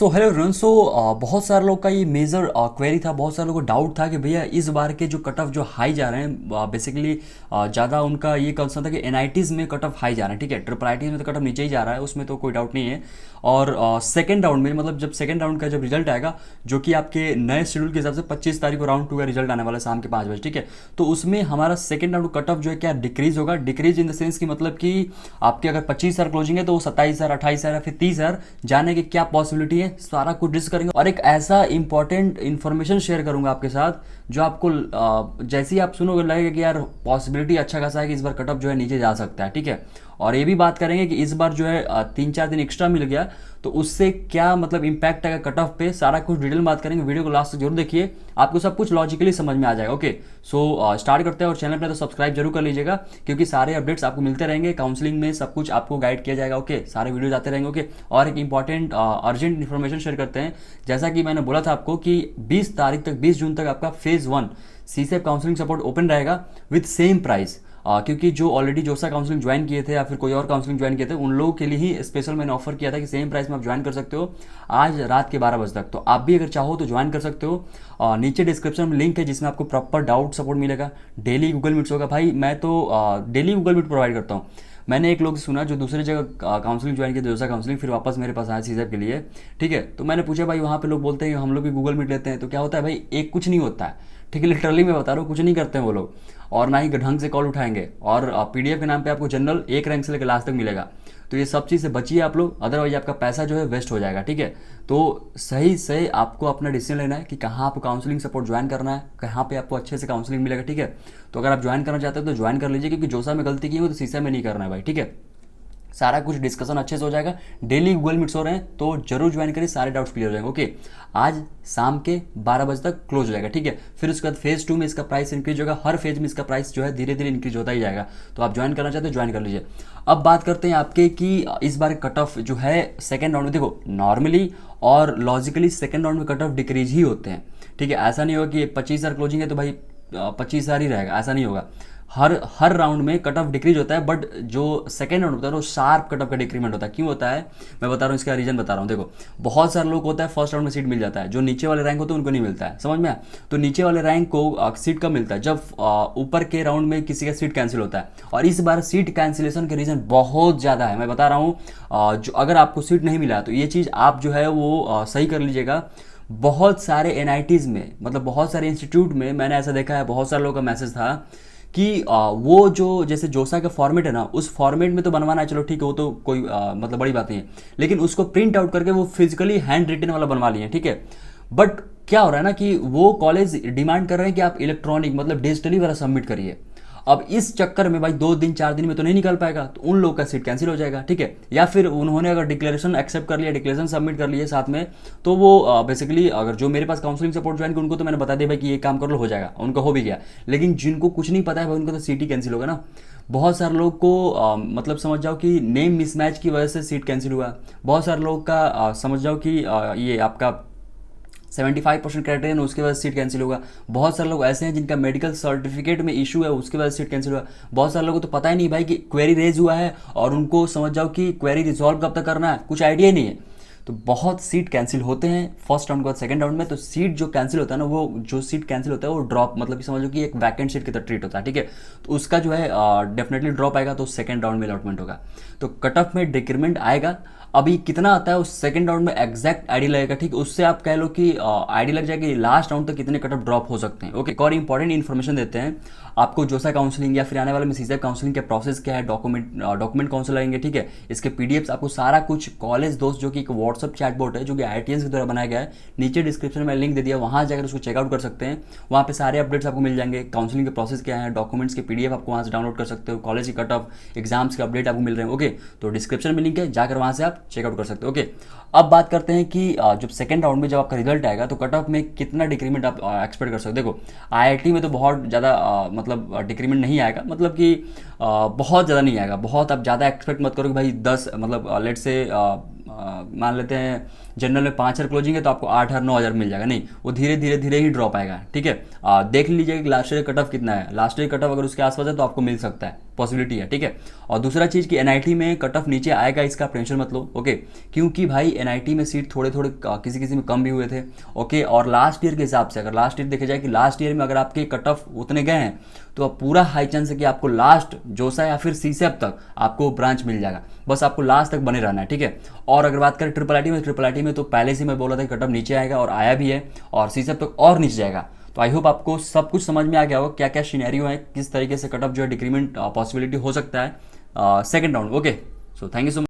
So hello everyone. बहुत सारे लोग का ये मेजर क्वेरी था, बहुत सारे लोगों को डाउट था कि भैया इस बार के जो कट ऑफ जो हाई जा रहे हैं, बेसिकली ज़्यादा उनका ये कंसर्न था कि एनआईटीज़ में कट ऑफ हाई जा रहे हैं। ठीक है, ट्रिपल आईटीज़ में तो कट ऑफ नीचे ही जा रहा है, उसमें तो कोई डाउट नहीं है। और सेकेंड राउंड में, मतलब जब सेकेंड राउंड का जब रिजल्ट आएगा, जो कि आपके नए शेड्यूल के हिसाब से 25 तारीख को राउंड 2 का रिजल्ट आने वाला है शाम के 5 बजे। ठीक है, तो उसमें हमारा सेकेंड राउंड कट ऑफ जो है क्या डिक्रीज होगा। डिक्रीज इन द सेंस कि मतलब कि आपके अगर 25,000 क्लोजिंग है तो वो 27,000, 28,000 या फिर 30,000 जाने की क्या पॉसिबिलिटी है, सारा कुछ डिस्कस करेंगे। और एक ऐसा इंपॉर्टेंट इन्फॉर्मेशन शेयर करूंगा आपके साथ जो आपको जैसे ही आप सुनोगे लगेगा कि यार पॉसिबिलिटी अच्छा खासा है कि इस बार कट ऑफ जो है नीचे जा सकता है। ठीक है, और ये भी बात करेंगे कि इस बार जो है 3-4 दिन एक्स्ट्रा मिल गया तो उससे क्या मतलब इंपैक्ट आएगा कट ऑफ पे, सारा कुछ डिटेल में बात करेंगे। वीडियो को लास्ट तक जरूर देखिए, आपको सब कुछ लॉजिकली समझ में आ जाएगा। ओके, सो स्टार्ट करते हैं। और चैनल पे तो सब्सक्राइब जरूर कर लीजिएगा, क्योंकि सारे अपडेट्स आपको मिलते रहेंगे। काउंसलिंग में सब कुछ आपको गाइड किया जाएगा। ओके, सारे वीडियोज आते रहेंगे। ओके, और एक इंपॉर्टेंट अर्जेंट इन्फॉर्मेशन शेयर करते हैं। जैसा कि मैंने बोला था आपको कि 20 तारीख तक, 20 जून तक आपका फेज 1 सीसेप काउंसलिंग सपोर्ट ओपन रहेगा विथ सेम प्राइस। क्योंकि जो ऑलरेडी जोसा काउंसलिंग ज्वाइन किए थे या फिर कोई और काउंसलिंग ज्वाइन किए थे, उन लोगों के लिए ही स्पेशल मैंने ऑफर किया था कि सेम प्राइस में आप ज्वाइन कर सकते हो आज रात के 12 बजे तक। तो आप भी अगर चाहो तो ज्वाइन कर सकते हो। नीचे डिस्क्रिप्शन में लिंक है जिसमें आपको प्रॉपर डाउट सपोर्ट मिलेगा। डेली गूगल मीट्स होगा। भाई मैं तो डेली गूगल मीट प्रोवाइड करता हूँ। मैंने एक लोग से सुना जो दूसरी जगह काउंसलिंग ज्वाइन किया, जोसा काउंसलिंग, फिर वापस मेरे पास आया सीजर के लिए। ठीक है, तो मैंने पूछा भाई वहाँ पे लोग बोलते हैं हम लोग भी गूगल मीट लेते हैं, तो क्या होता है भाई, एक कुछ नहीं होता है। ठीक है, लिटरली मैं बता रहा हूँ, कुछ नहीं करते हैं वो लोग, और ना ही ढंग से कॉल उठाएंगे। और पीडीएफ के नाम पे आपको जनरल एक रैंक से लेकर लास्ट तक मिलेगा। तो ये सब चीज़ से बचिए आप लोग, अदरवाइज आपका पैसा जो है वेस्ट हो जाएगा। ठीक है, तो सही से आपको अपना डिसीजन लेना है कि कहाँ आपको काउंसलिंग सपोर्ट ज्वाइन करना है, कहाँ पे आपको अच्छे से काउंसलिंग मिलेगा। ठीक है, तो अगर आप ज्वाइन करना चाहते हो तो ज्वाइन कर लीजिए, क्योंकि जोसा में गलती की हो तो सीसा में नहीं करना है भाई। ठीक है, सारा कुछ डिस्कशन अच्छे से हो जाएगा। डेली गूगल मीट्स हो रहे हैं तो जरूर ज्वाइन करिए, सारे डाउट्स क्लियर हो जाएंगे। ओके, आज शाम के 12 बजे तक क्लोज हो जाएगा। ठीक है, फिर उसके बाद फेज 2 में इसका प्राइस इंक्रीज होगा। हर फेज में इसका प्राइस जो है धीरे धीरे इंक्रीज होता ही जाएगा। तो आप ज्वाइन करना चाहते हो ज्वाइन कर लीजिए। अब बात करते हैं आपके कि इस बार कट ऑफ जो है सेकेंड राउंड में, देखो नॉर्मली और लॉजिकली सेकेंड राउंड में कट ऑफ डिक्रीज ही होते हैं। ठीक है, ऐसा नहीं होगा कि 25,000 क्लोजिंग है तो भाई 25,000 ही रहेगा, ऐसा नहीं होगा। हर हर राउंड में कट ऑफ डिक्रीज होता है, बट जो सेकेंड राउंड होता है वो शार्प कट ऑफ का डिक्रीमेंट होता है। क्यों होता है मैं बता रहा हूँ, इसका रीजन बता रहा हूँ। देखो बहुत सारे लोग होता है फर्स्ट राउंड में सीट मिल जाता है, जो नीचे वाले रैंक होते हैं उनको नहीं मिलता है, समझ में आया। तो नीचे वाले रैंक को सीट कब मिलता है, जब ऊपर के राउंड में किसी का सीट कैंसिल होता है। और इस बार सीट कैंसिलेशन के रीजन बहुत ज़्यादा है, मैं बता रहा हूँ। जो अगर आपको सीट नहीं मिला तो ये चीज़ आप जो है वो सही कर लीजिएगा। बहुत सारे एनआईटीज़ में, मतलब बहुत सारे इंस्टीट्यूट में मैंने ऐसा देखा है, बहुत सारे लोगों का मैसेज था कि वो जो जैसे जोसा का फॉर्मेट है ना, उस फॉर्मेट में तो बनवाना है, चलो ठीक है, वो तो कोई मतलब बड़ी बात नहीं है, लेकिन उसको प्रिंट आउट करके वो फिजिकली हैंड रिटन वाला बनवा लिए। ठीक है, बट क्या हो रहा है ना कि वो कॉलेज डिमांड कर रहे हैं कि आप इलेक्ट्रॉनिक मतलब डिजिटली वाला सबमिट करिए। अब इस चक्कर में भाई 2 दिन 4 दिन में तो नहीं निकल पाएगा, तो उन लोगों का सीट कैंसिल हो जाएगा। ठीक है, या फिर उन्होंने अगर डिक्लेरेशन एक्सेप्ट कर लिया, डिक्लेरेशन सबमिट कर लिए साथ में, तो वो बेसिकली अगर जो मेरे पास काउंसलिंग सपोर्ट ज्वाइन किया उनको तो मैंने बता दिया भाई कि ये काम कर लो, हो जाएगा, उनका हो भी गया। लेकिन जिनको कुछ नहीं पता है भाई उनको तो सीट ही कैंसिल होगा ना। बहुत सारे लोग को मतलब समझ जाओ कि नेम मिसमैच की वजह से सीट कैंसिल हुआ। बहुत सारे लोग का समझ जाओ कि ये आपका 75% क्राइटेरियन, उसके बाद सीट कैंसिल होगा। बहुत सारे लोग ऐसे हैं जिनका मेडिकल सर्टिफिकेट में इशू है, उसके बाद सीट कैंसिल हुआ। बहुत सारे लोगों को तो पता ही नहीं भाई कि क्वेरी रेज हुआ है, और उनको समझ जाओ कि क्वेरी रिजॉल्व कब तक करना है, कुछ आइडिया ही नहीं है। तो बहुत सीट कैंसिल होते हैं फर्स्ट राउंड के बाद सेकंड राउंड में। तो सीट जो कैंसिल होता है ना, वो जो सीट कैंसिल होता है वो ड्रॉप, मतलब कि समझो कि एक वैकेंट सीट की तरह ट्रीट होता है। ठीक है, तो उसका जो है डेफिनेटली ड्रॉप आएगा, तो सेकंड राउंड में अलॉटमेंट होगा। तो कट ऑफ में डिक्रीमेंट आएगा। अभी कितना आता है उस सेकंड राउंड में एग्जैक्ट आईडी लगेगा। ठीक, उससे आप कह लो कि आईडी लग जाएगी लास्ट राउंड तक कितने कट ऑफ ड्रॉप हो सकते हैं। ओके, एक और इंपॉर्टेंट इन्फॉर्मेशन देते हैं आपको, जोसा काउंसलिंग या फिर आने वाले में सीसेप काउंसलिंग के प्रोसेस क्या है, डॉक्यूमेंट कौन से लगेंगे। ठीक है, इसके पीडीएफ्स आपको सारा कुछ कॉलेज दोस्त, जो कि एक व्हाट्सअप चैटबॉट है जो कि आईआईटीएंस के द्वारा बनाया गया है, नीचे डिस्क्रिप्शन में लिंक दे दिया, वहाँ जाकर उसको चेकआउट कर सकते हैं। वहाँ पे सारे अपडेट्स आपको मिल जाएंगे, काउंसलिंग के प्रोसेस क्या है, डॉक्यूमेंट्स के पीडीएफ आपको वहाँ से डाउनलोड कर सकते हो, कॉलेज की कट ऑफ, एग्जाम्स के अपडेट आपको मिल रहे हैं। ओके, तो डिस्क्रिप्शन में लिंक है, जाकर वहाँ से आप चेकआउट कर सकते हो। ओके, अब बात करते हैं कि जब सेकंड राउंड में जब आपका रिजल्ट आएगा तो कट ऑफ में कितना डिक्रीमेंट आप एक्सपेक्ट कर सकते हो। देखो आईआईटी में तो बहुत ज़्यादा मतलब डिक्रीमेंट नहीं आएगा, मतलब कि बहुत ज़्यादा नहीं आएगा। बहुत आप ज़्यादा एक्सपेक्ट मत करो कि भाई 10 मतलब लेट से मान लेते हैं जनरल में 5,000 क्लोजिंग है तो आपको 8,000 9,000 मिल जाएगा, नहीं, वो धीरे धीरे धीरे ही ड्रॉप आएगा, ठीक है। देख लीजिए कि लास्ट ईयर कट ऑफ कितना है, लास्ट ईयर कट ऑफ अगर उसके आसपास है तो आपको मिल सकता है, पॉसिबिलिटी है, ठीक है। और दूसरा चीज़ कि एनआईटी में कट ऑफ नीचे आएगा इसका आप टेंशन मत लो, ओके, क्योंकि भाई एनआईटी में सीट थोड़े थोड़े किसी किसी में कम भी हुए थे, ओके। और लास्ट ईयर के हिसाब से अगर लास्ट ईयर देखा जाए कि लास्ट ईयर में अगर आपके कट ऑफ उतने गए हैं तो अब पूरा हाई चांस है कि आपको लास्ट जोसा या फिर सीसेप तक आपको ब्रांच मिल जाएगा, बस आपको लास्ट तक बने रहना है, ठीक है। और अगर बात करें ट्रिपल आई टी में तो पहले से मैं बोला था कि कट ऑफ नीचे आएगा और आया भी है, और सीसेप तक और नीचे जाएगा। तो आई होप आपको सब कुछ समझ में आ गया होगा क्या क्या सिनेरियो है, किस तरीके से कट ऑफ जो है डिक्रीमेंट पॉसिबिलिटी हो सकता है second round, okay. So thank you so much.